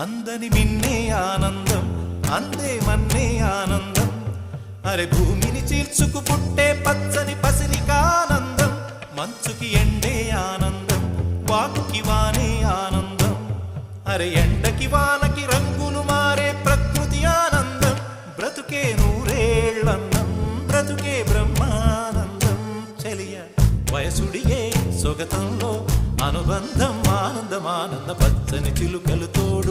అందని మిన్నే ఆనందం, అందే మన్నే ఆనందం. అరే భూమిని చీల్చుకు పుట్టే పచ్చని పసిరికానందం. మంచుకి ఎండే ఆనందం, వాకుకి వానే ఆనందం. అరే ఎండకి వానకి రంగులు మారే ప్రకృతి ఆనందం. బ్రతుకే నూరేళ్ళన్నం, బ్రతుకే బ్రహ్మానందం. చెలియ వయసుడియే సొగతంలో అనుబంధం, ఆనందమానంద పచ్చని చిలుకలు తోడు.